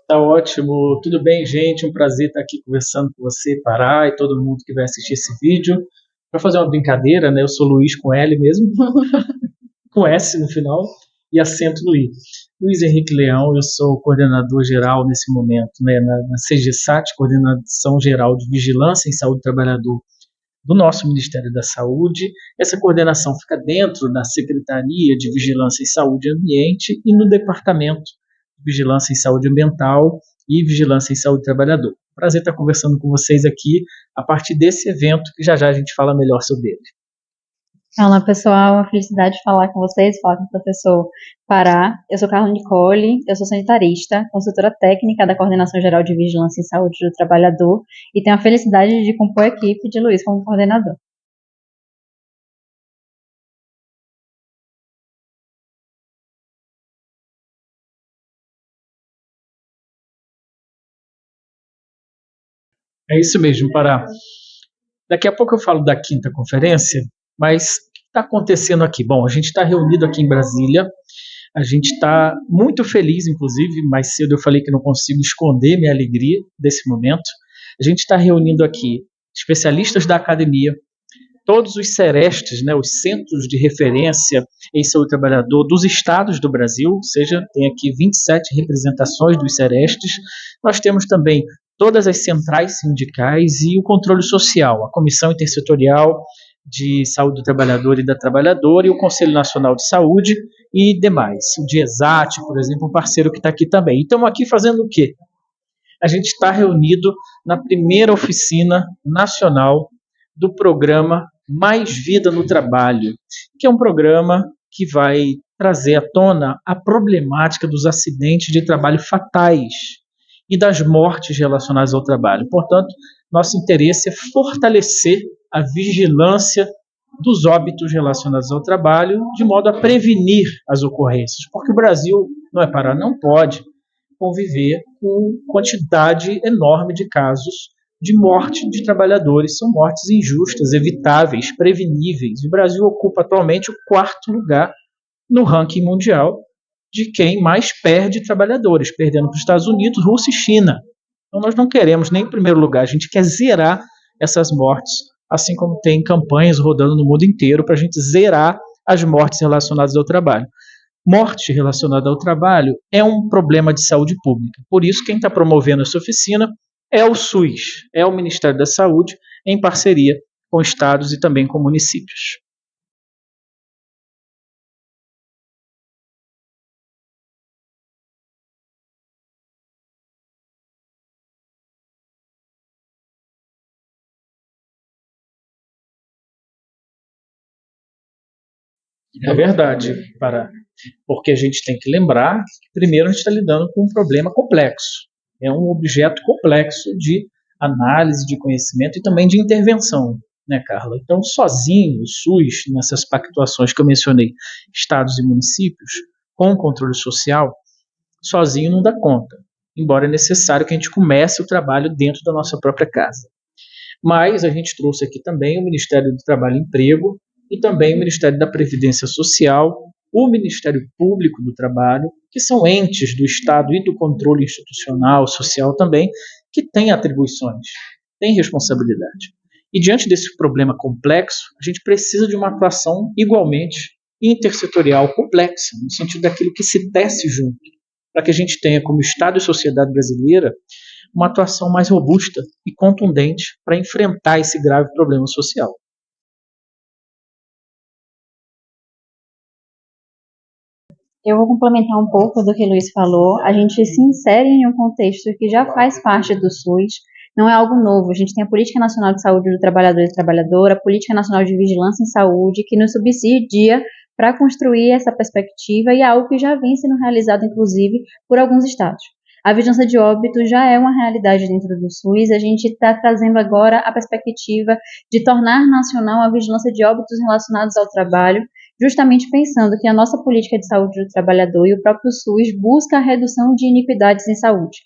Tá ótimo. Tudo bem, gente? Um prazer estar aqui conversando com você, Pará, e todo mundo que vai assistir esse vídeo. Para fazer uma brincadeira, né? Eu sou Luiz com L mesmo, com S no final e acento no I. Luiz Henrique Leão, eu sou coordenador geral nesse momento, né, na CGSAT, Coordenação Geral de Vigilância em Saúde do Trabalhador do nosso Ministério da Saúde. Essa coordenação fica dentro da Secretaria de Vigilância em Saúde e Ambiente e no Departamento de Vigilância em Saúde Ambiental e Vigilância em Saúde do Trabalhador. Prazer estar conversando com vocês aqui a partir desse evento que já já a gente fala melhor sobre ele. Olá, pessoal. Uma felicidade de falar com vocês, falar com o professor Pará. Eu sou Carla Nicole, eu sou sanitarista, consultora técnica da Coordenação Geral de Vigilância em Saúde do Trabalhador e tenho a felicidade de compor a equipe de Luiz como coordenador. É isso mesmo, Pará. Daqui a pouco eu falo da quinta conferência, mas o que está acontecendo aqui? Bom, a gente está reunido aqui em Brasília. A gente está muito feliz, inclusive, mais cedo eu falei que não consigo esconder minha alegria desse momento. A gente está reunindo aqui especialistas da academia, todos os CERESTs, né, os Centros de Referência em Saúde do Trabalhador dos estados do Brasil, ou seja, tem aqui 27 representações dos CERESTs. Nós temos também todas as centrais sindicais e o controle social, a Comissão Intersetorial de Saúde do Trabalhador e da Trabalhadora e o Conselho Nacional de Saúde e demais. O DIESAT, por exemplo, um parceiro que está aqui também. E estamos aqui fazendo o quê? A gente está reunido na primeira oficina nacional do programa Mais Vida no Trabalho, que é um programa que vai trazer à tona a problemática dos acidentes de trabalho fatais e das mortes relacionadas ao trabalho. Portanto, nosso interesse é fortalecer a vigilância dos óbitos relacionados ao trabalho, de modo a prevenir as ocorrências, porque o Brasil não é parar, não pode conviver com quantidade enorme de casos de morte de trabalhadores. São mortes injustas, evitáveis, preveníveis. O Brasil ocupa atualmente o quarto lugar no ranking mundial de quem mais perde trabalhadores, perdendo para os Estados Unidos, Rússia e China. Então nós não queremos nem em primeiro lugar, a gente quer zerar essas mortes, assim como tem campanhas rodando no mundo inteiro para a gente zerar as mortes relacionadas ao trabalho. Morte relacionada ao trabalho é um problema de saúde pública. Por isso, quem está promovendo essa oficina é o SUS, é o Ministério da Saúde, em parceria com estados e também com municípios. É verdade, Pará. Porque a gente tem que lembrar que, primeiro, a gente está lidando com um problema complexo. É um objeto complexo de análise, de conhecimento e também de intervenção, né, Carla? Então, sozinho, o SUS, nessas pactuações que eu mencionei, estados e municípios, com o controle social, sozinho não dá conta. Embora é necessário que a gente comece o trabalho dentro da nossa própria casa. Mas a gente trouxe aqui também o Ministério do Trabalho e Emprego e também o Ministério da Previdência Social, o Ministério Público do Trabalho, que são entes do Estado e do controle institucional, social também, que têm atribuições, têm responsabilidade. E diante desse problema complexo, a gente precisa de uma atuação igualmente intersetorial complexa, no sentido daquilo que se tece junto, para que a gente tenha como Estado e sociedade brasileira uma atuação mais robusta e contundente para enfrentar esse grave problema social. Eu vou complementar um pouco do que o Luiz falou. A gente se insere em um contexto que já faz parte do SUS, não é algo novo. A gente tem a Política Nacional de Saúde do Trabalhador e da Trabalhadora, a Política Nacional de Vigilância em Saúde, que nos subsidia para construir essa perspectiva e é algo que já vem sendo realizado, inclusive, por alguns estados. A vigilância de óbito já é uma realidade dentro do SUS. A gente está trazendo agora a perspectiva de tornar nacional a vigilância de óbitos relacionados ao trabalho, justamente pensando que a nossa política de saúde do trabalhador e o próprio SUS busca a redução de iniquidades em saúde.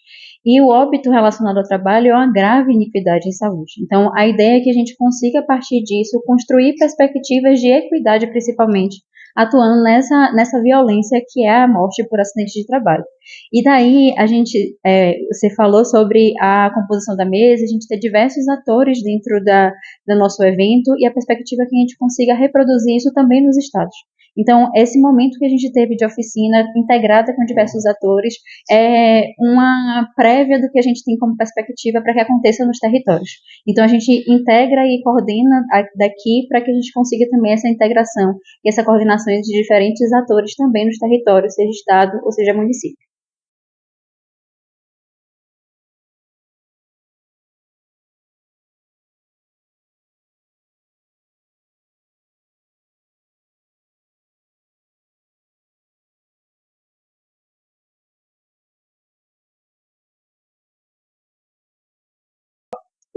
E o óbito relacionado ao trabalho é uma grave iniquidade em saúde. Então, a ideia é que a gente consiga, a partir disso, construir perspectivas de equidade, principalmente, atuando nessa violência que é a morte por acidente de trabalho. E daí, você falou sobre a composição da mesa, a gente ter diversos atores dentro do nosso evento e a perspectiva é que a gente consiga reproduzir isso também nos estados. Então, esse momento que a gente teve de oficina integrada com diversos atores é uma prévia do que a gente tem como perspectiva para que aconteça nos territórios. Então, a gente integra e coordena daqui para que a gente consiga também essa integração e essa coordenação de diferentes atores também nos territórios, seja estado ou seja município.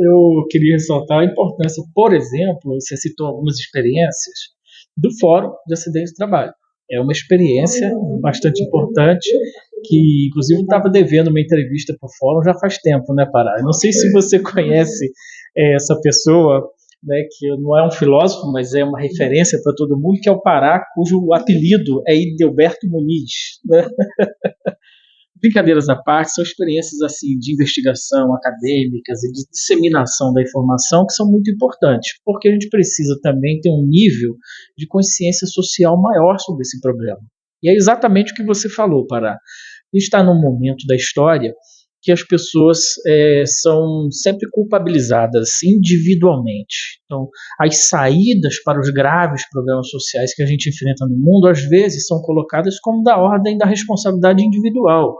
Eu queria ressaltar a importância, por exemplo, você citou algumas experiências do Fórum de Acidentes de Trabalho. É uma experiência bastante importante, que inclusive estava devendo uma entrevista para o Fórum já faz tempo, né, Pará? Eu não sei se você conhece essa pessoa, né, que não é um filósofo, mas é uma referência para todo mundo, que é o Pará, cujo apelido é Idelberto Muniz, né? Brincadeiras à parte, são experiências assim de investigação acadêmicas e de disseminação da informação que são muito importantes, porque a gente precisa também ter um nível de consciência social maior sobre esse problema. E é exatamente o que você falou, Pará. A gente está num momento da história que as pessoas são sempre culpabilizadas individualmente. Então, as saídas para os graves problemas sociais que a gente enfrenta no mundo, às vezes, são colocadas como da ordem da responsabilidade individual.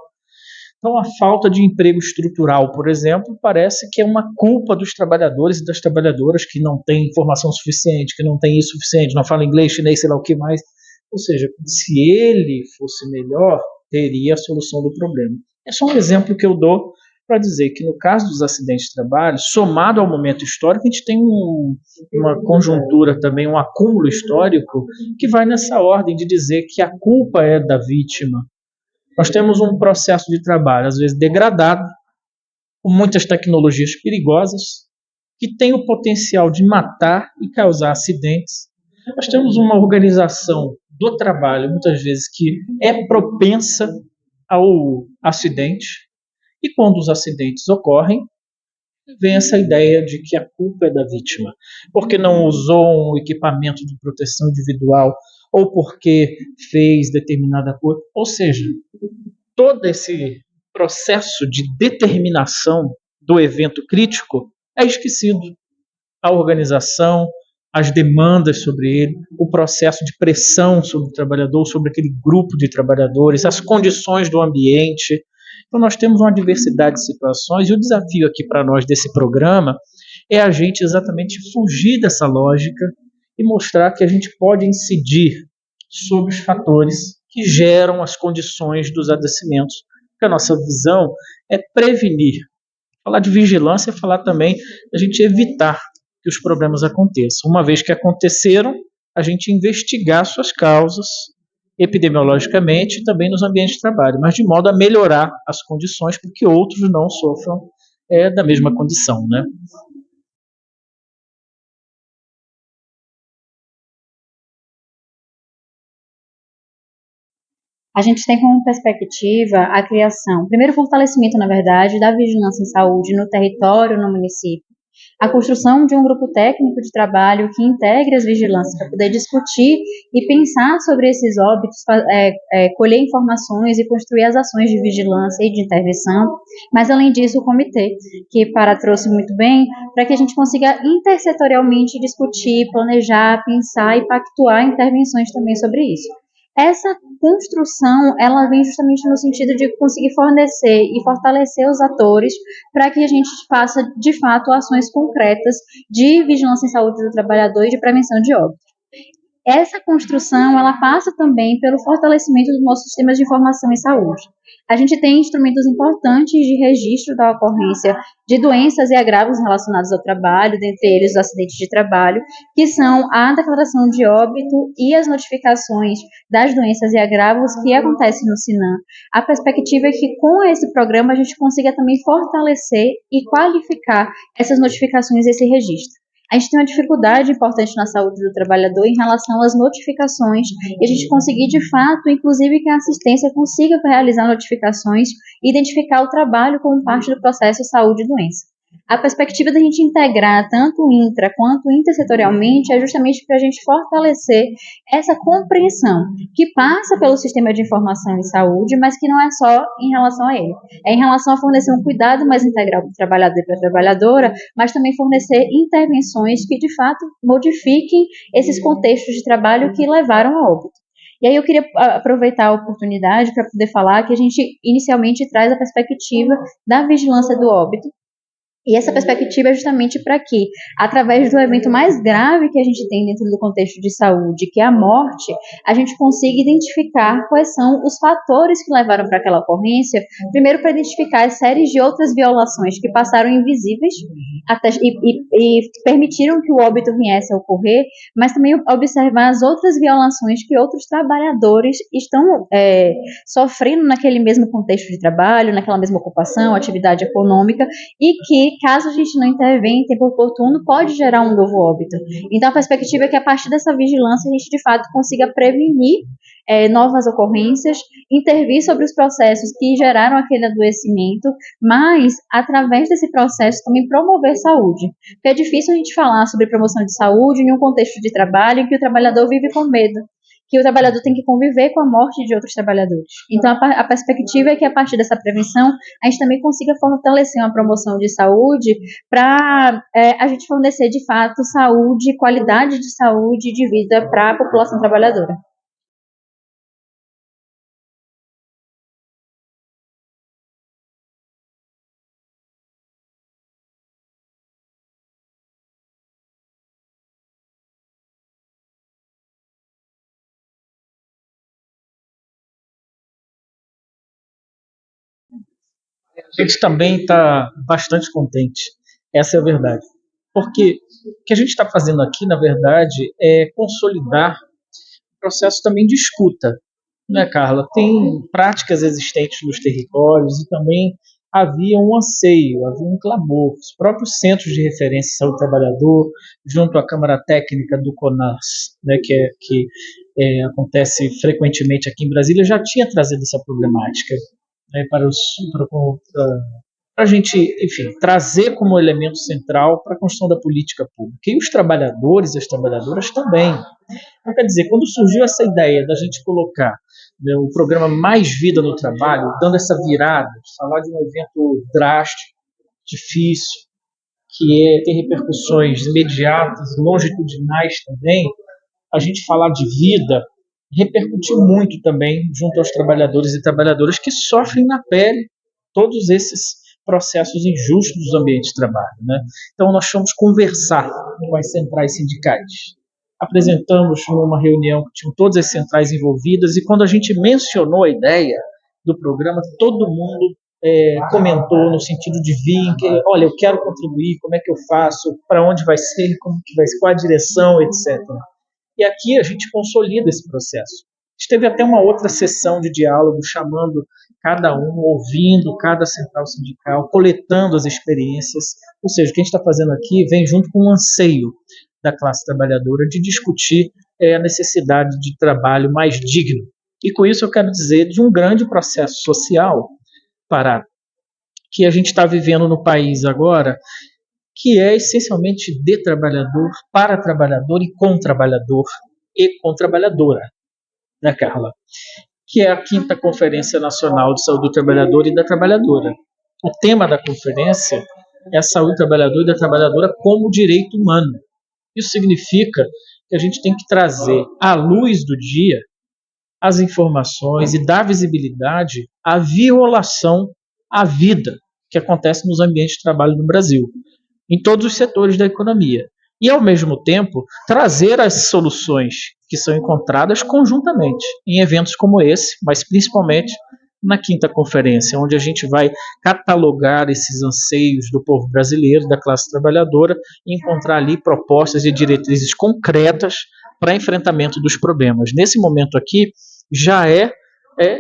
Então, a falta de emprego estrutural, por exemplo, parece que é uma culpa dos trabalhadores e das trabalhadoras que não têm informação suficiente, que não têm isso suficiente, não falam inglês, chinês, sei lá o que mais. Ou seja, se ele fosse melhor, teria a solução do problema. É só um exemplo que eu dou para dizer que, no caso dos acidentes de trabalho, somado ao momento histórico, a gente tem uma conjuntura também, um acúmulo histórico, que vai nessa ordem de dizer que a culpa é da vítima. Nós temos um processo de trabalho, às vezes degradado, com muitas tecnologias perigosas, que tem o potencial de matar e causar acidentes. Nós temos uma organização do trabalho, muitas vezes, que é propensa ao acidente, e quando os acidentes ocorrem, vem essa ideia de que a culpa é da vítima, porque não usou um equipamento de proteção individual ou porque fez determinada coisa. Ou seja, todo esse processo de determinação do evento crítico é esquecido. A organização, as demandas sobre ele, o processo de pressão sobre o trabalhador, sobre aquele grupo de trabalhadores, as condições do ambiente. Então, nós temos uma diversidade de situações e o desafio aqui para nós desse programa é a gente exatamente fugir dessa lógica e mostrar que a gente pode incidir sobre os fatores que geram as condições dos adoecimentos. Porque a nossa visão é prevenir. Falar de vigilância é falar também da gente evitar que os problemas aconteçam. Uma vez que aconteceram, a gente investigar suas causas epidemiologicamente e também nos ambientes de trabalho, mas de modo a melhorar as condições para que outros não sofram da mesma condição, né? A gente tem como perspectiva a criação, primeiro fortalecimento, na verdade, da vigilância em saúde no território, no município, a construção de um grupo técnico de trabalho que integre as vigilâncias para poder discutir e pensar sobre esses óbitos, colher informações e construir as ações de vigilância e de intervenção, mas além disso o comitê, que Para trouxe muito bem, para que a gente consiga intersetorialmente discutir, planejar, pensar e pactuar intervenções também sobre isso. Essa construção, ela vem justamente no sentido de conseguir fornecer e fortalecer os atores para que a gente faça, de fato, ações concretas de vigilância em saúde do trabalhador e de prevenção de óbitos. Essa construção, ela passa também pelo fortalecimento dos nossos sistemas de informação em saúde. A gente tem instrumentos importantes de registro da ocorrência de doenças e agravos relacionados ao trabalho, dentre eles os acidentes de trabalho, que são a declaração de óbito e as notificações das doenças e agravos que acontecem no SINAM. A perspectiva é que com esse programa a gente consiga também fortalecer e qualificar essas notificações e esse registro. A gente tem uma dificuldade importante na saúde do trabalhador em relação às notificações e a gente conseguir, de fato, inclusive que a assistência consiga realizar notificações e identificar o trabalho como parte do processo saúde e doença. A perspectiva da gente integrar tanto intra quanto intersetorialmente é justamente para a gente fortalecer essa compreensão que passa pelo sistema de informação em saúde, mas que não é só em relação a ele. É em relação a fornecer um cuidado mais integral para o trabalhador e para a trabalhadora, mas também fornecer intervenções que, de fato, modifiquem esses contextos de trabalho que levaram a óbito. E aí eu queria aproveitar a oportunidade para poder falar que a gente inicialmente traz a perspectiva da vigilância do óbito, e essa perspectiva é justamente para que, através do evento mais grave que a gente tem dentro do contexto de saúde, que é a morte, a gente consiga identificar quais são os fatores que levaram para aquela ocorrência, primeiro para identificar as séries de outras violações que passaram invisíveis e permitiram que o óbito viesse a ocorrer, mas também observar as outras violações que outros trabalhadores estão sofrendo naquele mesmo contexto de trabalho, naquela mesma ocupação, atividade econômica, e que, caso a gente não intervenha em tempo oportuno, pode gerar um novo óbito. Então, a perspectiva é que, a partir dessa vigilância, a gente, de fato, consiga prevenir novas ocorrências, intervir sobre os processos que geraram aquele adoecimento, mas, através desse processo, também promover saúde. Porque é difícil a gente falar sobre promoção de saúde em um contexto de trabalho em que o trabalhador vive com medo, que o trabalhador tem que conviver com a morte de outros trabalhadores. Então, a perspectiva é que, a partir dessa prevenção, a gente também consiga fortalecer uma promoção de saúde para a gente fornecer, de fato, saúde, qualidade de saúde e de vida para a população trabalhadora. A gente também está bastante contente, essa é a verdade. Porque o que a gente está fazendo aqui, na verdade, é consolidar o processo também de escuta, né, Carla? Tem práticas existentes nos territórios e também havia um anseio, havia um clamor. Os próprios centros de referência de saúde do trabalhador, junto à Câmara Técnica do CONAS, né, que acontece frequentemente aqui em Brasília, já tinha trazido essa problemática, né, para a gente, enfim, trazer como elemento central para a construção da política pública. E os trabalhadores e as trabalhadoras também. Então, quer dizer, quando surgiu essa ideia da gente colocar, né, o programa Mais Vida no Trabalho, dando essa virada, falar de um evento drástico, difícil, tem repercussões imediatas, longitudinais também, a gente falar de vida repercutiu muito também junto aos trabalhadores e trabalhadoras que sofrem na pele todos esses processos injustos dos ambientes de trabalho, né? Então nós fomos conversar com as centrais sindicais. Apresentamos numa reunião que tinham todas as centrais envolvidas e quando a gente mencionou a ideia do programa, todo mundo comentou no sentido de vir, que, olha, eu quero contribuir, como é que eu faço, para onde vai ser, como que vai ser, qual a direção, etc. E aqui a gente consolida esse processo. A gente teve até uma outra sessão de diálogo, chamando cada um, ouvindo cada central sindical, coletando as experiências. Ou seja, o que a gente está fazendo aqui vem junto com um anseio da classe trabalhadora de discutir a necessidade de trabalho mais digno. E com isso eu quero dizer de um grande processo social parado que a gente está vivendo no país agora, que é essencialmente de trabalhador, para trabalhador e com trabalhadora, né, Carla? Que é a 5ª Conferência Nacional de Saúde do Trabalhador e da Trabalhadora. O tema da conferência é a saúde do trabalhador e da trabalhadora como direito humano. Isso significa que a gente tem que trazer à luz do dia as informações e dar visibilidade à violação à vida que acontece nos ambientes de trabalho no Brasil, em todos os setores da economia. E, ao mesmo tempo, trazer as soluções que são encontradas conjuntamente em eventos como esse, mas principalmente na 5ª Conferência, onde a gente vai catalogar esses anseios do povo brasileiro, da classe trabalhadora, e encontrar ali propostas e diretrizes concretas para enfrentamento dos problemas. Nesse momento aqui, já é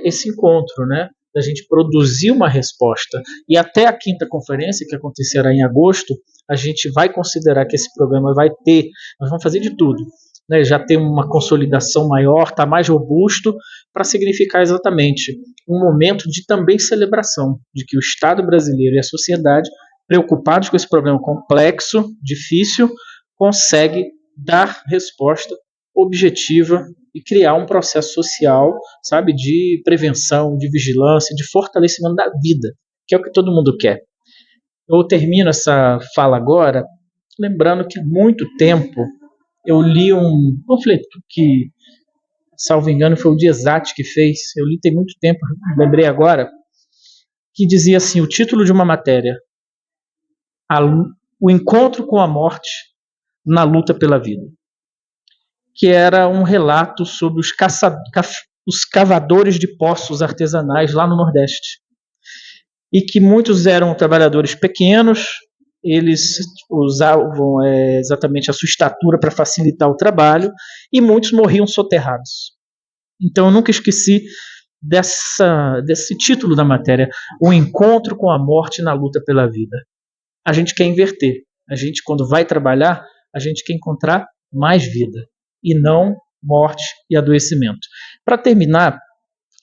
esse encontro, né? Da gente produzir uma resposta. E até a 5ª Conferência, que acontecerá em agosto, a gente vai considerar que esse programa vai ter, nós vamos fazer de tudo, né, já ter uma consolidação maior, está mais robusto, para significar exatamente um momento de também celebração, de que o Estado brasileiro e a sociedade, preocupados com esse problema complexo, difícil, consegue dar resposta objetiva e criar um processo social, sabe, de prevenção, de vigilância, de fortalecimento da vida, que é o que todo mundo quer. Eu termino essa fala agora lembrando que há muito tempo eu li um panfleto que, salvo engano, foi o Diezati que fez. Eu li tem muito tempo, lembrei agora, que dizia assim, o título de uma matéria, o encontro com a morte na luta pela vida, que era um relato sobre os cavadores de poços artesanais lá no Nordeste, e que muitos eram trabalhadores pequenos, eles usavam exatamente a sua estatura para facilitar o trabalho, e muitos morriam soterrados. Então eu nunca esqueci desse título da matéria, o encontro com a morte na luta pela vida. A gente quer inverter. A gente, quando vai trabalhar, a gente quer encontrar mais vida, e não morte e adoecimento. Para terminar,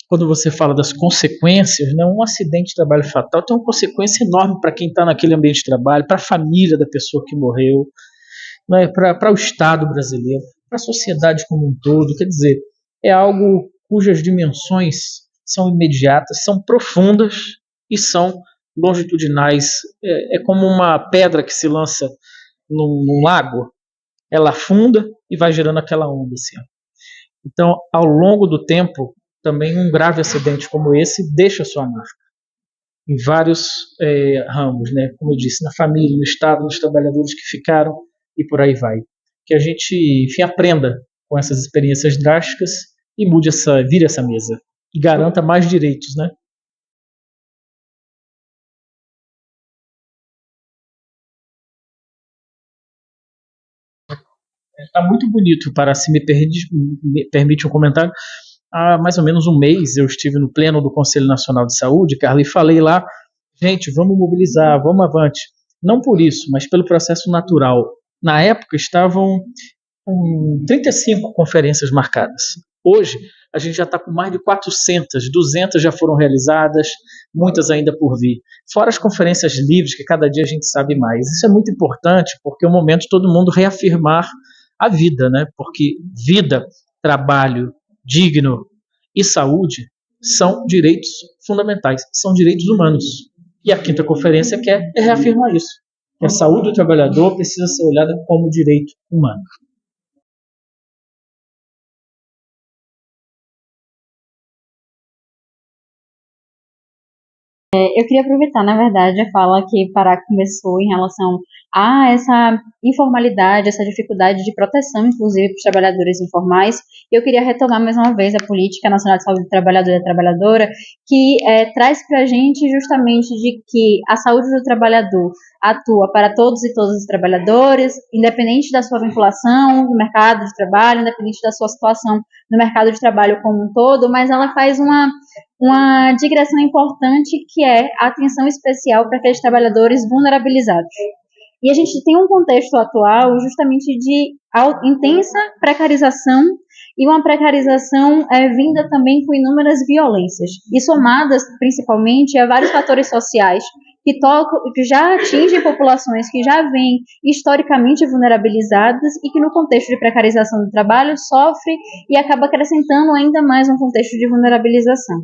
quando você fala das consequências, né, um acidente de trabalho fatal tem uma consequência enorme para quem está naquele ambiente de trabalho, para a família da pessoa que morreu, né, para o Estado brasileiro, para a sociedade como um todo. Quer dizer, é algo cujas dimensões são imediatas, são profundas e são longitudinais. É como uma pedra que se lança num lago, ela afunda e vai gerando aquela onda assim. Então, ao longo do tempo, também um grave acidente como esse deixa sua marca em vários ramos, né? Como eu disse, na família, no Estado, nos trabalhadores que ficaram e por aí vai. Que a gente, enfim, aprenda com essas experiências drásticas e vire essa mesa e garanta mais direitos, né? Está muito bonito, para se me permite um comentário. Há mais ou menos um mês eu estive no pleno do Conselho Nacional de Saúde, Carla, e falei lá, gente, vamos mobilizar, vamos avante. Não por isso, mas pelo processo natural. Na época estavam com 35 conferências marcadas. Hoje a gente já está com mais de 400, 200 já foram realizadas, muitas ainda por vir. Fora as conferências livres, que cada dia a gente sabe mais. Isso é muito importante, porque é o momento de todo mundo reafirmar a vida, né? Porque vida, trabalho digno e saúde são direitos fundamentais, são direitos humanos. E a quinta conferência quer reafirmar isso. Que a saúde do trabalhador precisa ser olhada como direito humano. Eu queria aproveitar, na verdade, a fala que Pará começou em relação a essa informalidade, essa dificuldade de proteção, inclusive, para os trabalhadores informais. Eu queria retomar mais uma vez a Política Nacional de Saúde do Trabalhador e da Trabalhadora, que traz para a gente justamente de que a saúde do trabalhador atua para todos e todas os trabalhadores, independente da sua vinculação no mercado de trabalho, independente da sua situação no mercado de trabalho como um todo, mas ela faz uma digressão importante, que é a atenção especial para aqueles trabalhadores vulnerabilizados. E a gente tem um contexto atual justamente de intensa precarização, e uma precarização vinda também com inúmeras violências, e somadas principalmente a vários fatores sociais que já atingem populações que já vêm historicamente vulnerabilizadas e que no contexto de precarização do trabalho sofre e acaba acrescentando ainda mais um contexto de vulnerabilização.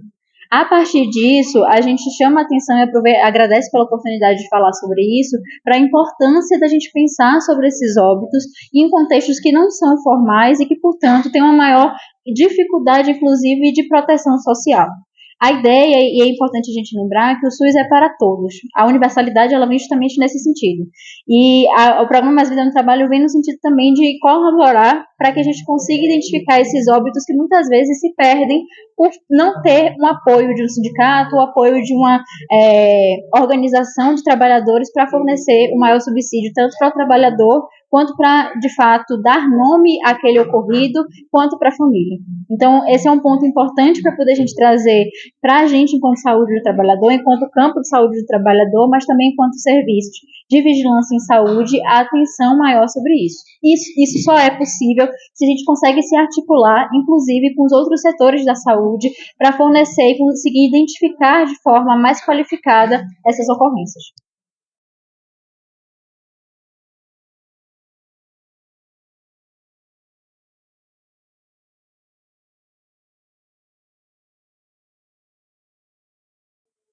A partir disso, a gente chama a atenção e agradece pela oportunidade de falar sobre isso, para a importância da gente pensar sobre esses óbitos em contextos que não são formais e que, portanto, têm uma maior dificuldade, inclusive, de proteção social. A ideia, e é importante a gente lembrar, que o SUS é para todos. A universalidade ela vem justamente nesse sentido. E o programa Mais Vida no Trabalho vem no sentido também de colaborar para que a gente consiga identificar esses óbitos que muitas vezes se perdem por não ter um apoio de um sindicato, o apoio de uma organização de trabalhadores para fornecer o maior subsídio tanto para o trabalhador quanto para, de fato, dar nome àquele ocorrido, quanto para a família. Então, esse é um ponto importante para poder a gente trazer para a gente, enquanto saúde do trabalhador, enquanto campo de saúde do trabalhador, mas também enquanto serviços de vigilância em saúde, a atenção maior sobre isso. Isso só é possível se a gente consegue se articular, inclusive, com os outros setores da saúde, para fornecer e conseguir identificar de forma mais qualificada essas ocorrências.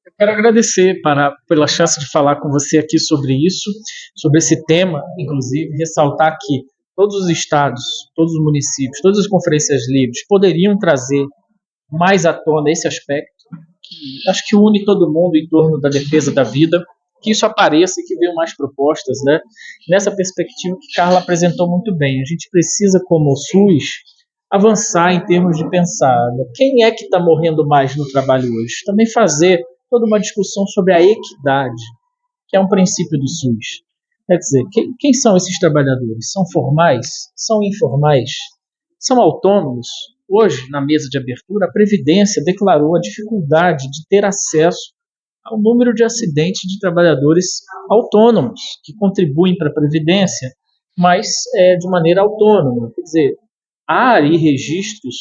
Eu quero agradecer pela chance de falar com você aqui sobre isso, sobre esse tema, inclusive, ressaltar que todos os estados, todos os municípios, todas as conferências livres poderiam trazer mais à tona esse aspecto, que acho que une todo mundo em torno da defesa da vida, que isso apareça e que venham mais propostas, né? Nessa perspectiva que Carla apresentou muito bem. A gente precisa, como o SUS, avançar em termos de pensar, né? Quem é que está morrendo mais no trabalho hoje? Também fazer toda uma discussão sobre a equidade, que é um princípio do SUS. Quer dizer, quem são esses trabalhadores? São formais? São informais? São autônomos? Hoje, na mesa de abertura, a Previdência declarou a dificuldade de ter acesso ao número de acidentes de trabalhadores autônomos, que contribuem para a Previdência, mas de maneira autônoma. Quer dizer, há aí registros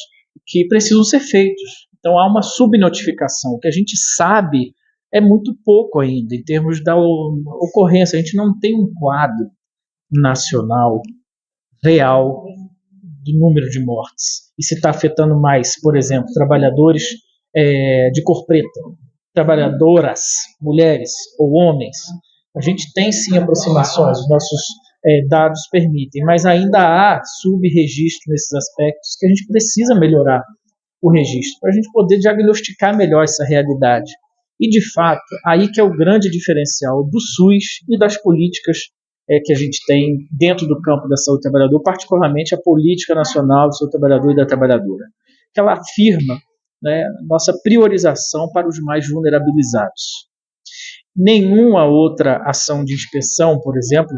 que precisam ser feitos. Então, há uma subnotificação. O que a gente sabe é muito pouco ainda, em termos da ocorrência. A gente não tem um quadro nacional real do número de mortes. E se está afetando mais, por exemplo, trabalhadores de cor preta, trabalhadoras, mulheres ou homens. A gente tem sim aproximações, os nossos dados permitem, mas ainda há subregistro nesses aspectos que a gente precisa melhorar o registro, para a gente poder diagnosticar melhor essa realidade. E, de fato, aí que é o grande diferencial do SUS e das políticas que a gente tem dentro do campo da saúde do trabalhador, particularmente a Política Nacional do Saúde do Trabalhador e da Trabalhadora, que ela afirma, né, nossa priorização para os mais vulnerabilizados. Nenhuma outra ação de inspeção, por exemplo,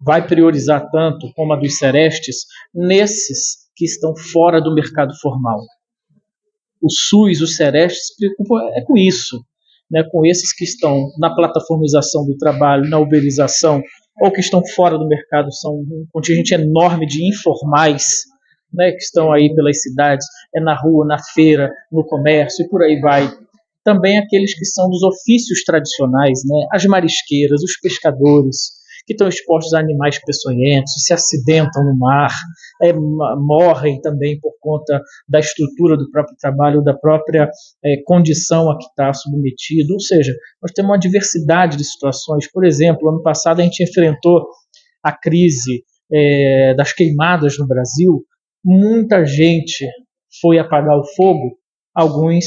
vai priorizar tanto como a dos Serestes nesses que estão fora do mercado formal. O SUS, o Serestes, se preocupa com isso, né, com esses que estão na plataformização do trabalho, na uberização, ou que estão fora do mercado, são um contingente enorme de informais, né, que estão aí pelas cidades, na rua, na feira, no comércio e por aí vai. Também aqueles que são dos ofícios tradicionais, né, as marisqueiras, os pescadores, que estão expostos a animais peçonhentos, se acidentam no mar, morrem também por conta da estrutura do próprio trabalho, da própria condição a que está submetido. Ou seja, nós temos uma diversidade de situações. Por exemplo, ano passado a gente enfrentou a crise das queimadas no Brasil. Muita gente foi apagar o fogo, alguns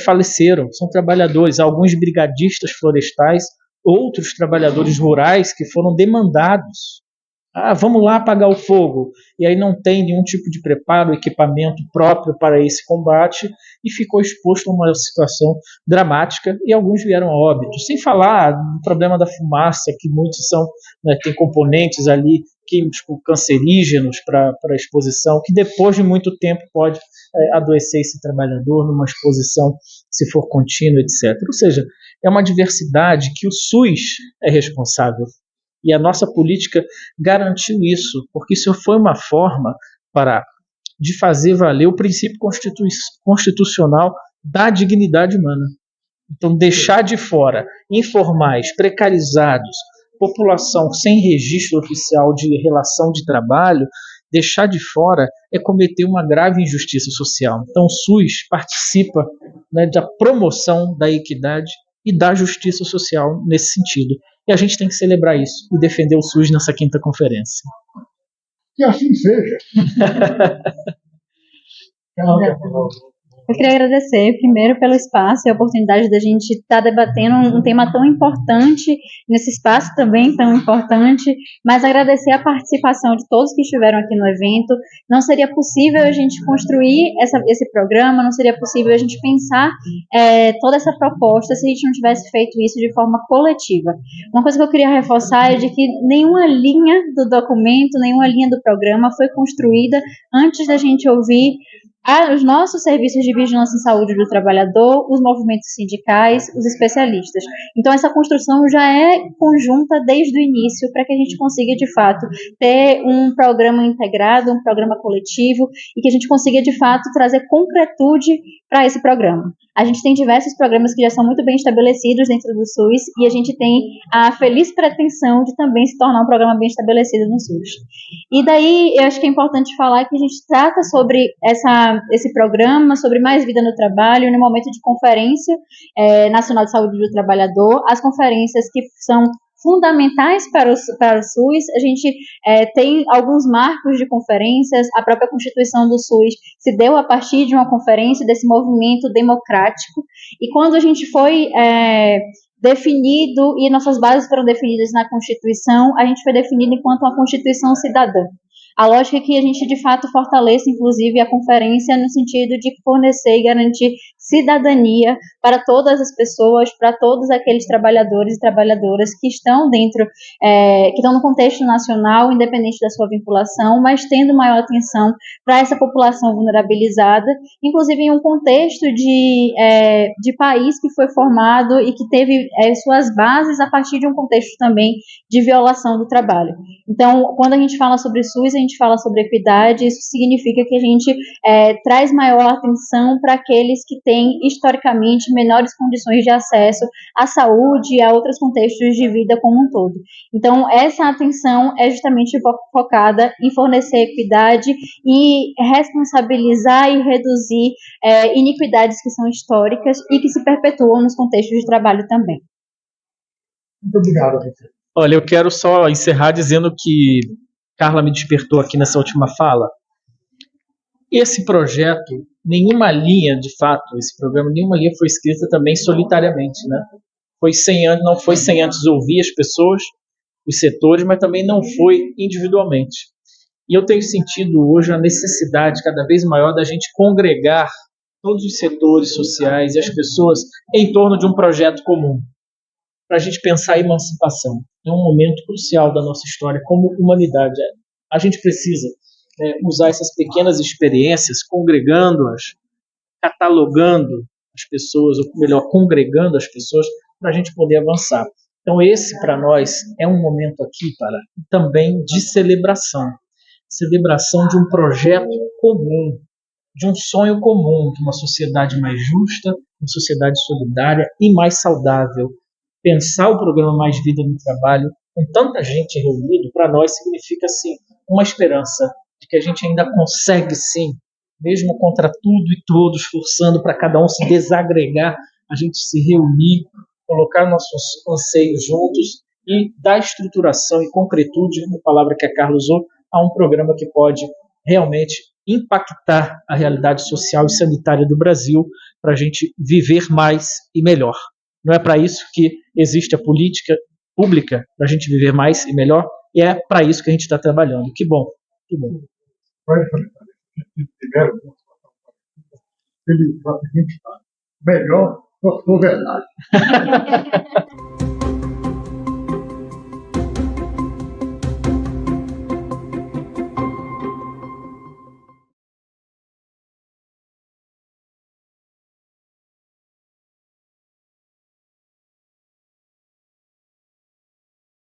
faleceram, são trabalhadores, alguns brigadistas florestais, outros trabalhadores rurais que foram demandados. Vamos lá apagar o fogo. E aí não tem nenhum tipo de preparo, equipamento próprio para esse combate e ficou exposto a uma situação dramática e alguns vieram a óbito. Sem falar do problema da fumaça, que muitos tem componentes ali químicos cancerígenos para a exposição, que depois de muito tempo pode adoecer esse trabalhador numa exposição, se for contínua, etc. Ou seja, é uma diversidade que o SUS é responsável. E a nossa política garantiu isso, porque isso foi uma forma de fazer valer o princípio constitucional da dignidade humana. Então, deixar de fora informais, precarizados, população sem registro oficial de relação de trabalho, deixar de fora é cometer uma grave injustiça social. Então, o SUS participa, né, da promoção da equidade e da justiça social nesse sentido. E a gente tem que celebrar isso e defender o SUS nessa 5ª conferência. Que assim seja. Eu queria agradecer, primeiro, pelo espaço e a oportunidade da gente estar debatendo um tema tão importante, nesse espaço também tão importante, mas agradecer a participação de todos que estiveram aqui no evento. Não seria possível a gente construir esse programa, não seria possível a gente pensar toda essa proposta se a gente não tivesse feito isso de forma coletiva. Uma coisa que eu queria reforçar é de que nenhuma linha do documento, nenhuma linha do programa foi construída antes da gente ouvir os nossos serviços de vigilância em saúde do trabalhador, os movimentos sindicais, os especialistas. Então, essa construção já é conjunta desde o início para que a gente consiga, de fato, ter um programa integrado, um programa coletivo e que a gente consiga, de fato, trazer concretude para esse programa. A gente tem diversos programas que já são muito bem estabelecidos dentro do SUS e a gente tem a feliz pretensão de também se tornar um programa bem estabelecido no SUS. E daí, eu acho que é importante falar que a gente trata sobre esse programa, sobre mais vida no trabalho, no momento de Conferência Nacional de Saúde do Trabalhador, as conferências que são fundamentais para o SUS. A gente tem alguns marcos de conferências, a própria Constituição do SUS se deu a partir de uma conferência, desse movimento democrático, e quando a gente foi definido, e nossas bases foram definidas na Constituição, a gente foi definido enquanto uma Constituição cidadã. A lógica é que a gente, de fato, fortaleça, inclusive, a conferência no sentido de fornecer e garantir cidadania para todas as pessoas, para todos aqueles trabalhadores e trabalhadoras que estão dentro, que estão no contexto nacional, independente da sua vinculação, mas tendo maior atenção para essa população vulnerabilizada, inclusive em um contexto de país que foi formado e que teve suas bases a partir de um contexto também de violação do trabalho. Então, quando a gente fala sobre SUS, a gente fala sobre equidade, isso significa que a gente traz maior atenção para aqueles que têm, historicamente, menores condições de acesso à saúde e a outros contextos de vida como um todo. Então, essa atenção é justamente focada em fornecer equidade e responsabilizar e reduzir iniquidades que são históricas e que se perpetuam nos contextos de trabalho também. Muito obrigado, Rita. Olha, eu quero só encerrar dizendo que Carla me despertou aqui nessa última fala. Esse projeto, nenhuma linha, de fato, esse programa, nenhuma linha foi escrita também solitariamente, né? Não foi sem antes ouvir as pessoas, os setores, mas também não foi individualmente. E eu tenho sentido hoje a necessidade cada vez maior da gente congregar todos os setores sociais e as pessoas em torno de um projeto comum, para a gente pensar a emancipação. É um momento crucial da nossa história como humanidade. A gente precisa usar essas pequenas experiências, congregando-as, catalogando as pessoas, ou melhor, congregando as pessoas, para a gente poder avançar. Então esse, para nós, é um momento aqui também de celebração de um projeto comum, de um sonho comum, de uma sociedade mais justa, uma sociedade solidária e mais saudável. Pensar o programa Mais Vida no Trabalho, com tanta gente reunida, para nós significa, sim, uma esperança de que a gente ainda consegue, sim, mesmo contra tudo e todos, forçando para cada um se desagregar, a gente se reunir, colocar nossos anseios juntos e dar estruturação e concretude, uma palavra que a Carla usou, a um programa que pode realmente impactar a realidade social e sanitária do Brasil para a gente viver mais e melhor. Não é para isso que existe a política pública, para a gente viver mais e melhor, e é para isso que a gente está trabalhando. Que bom, que bom. Melhor governado.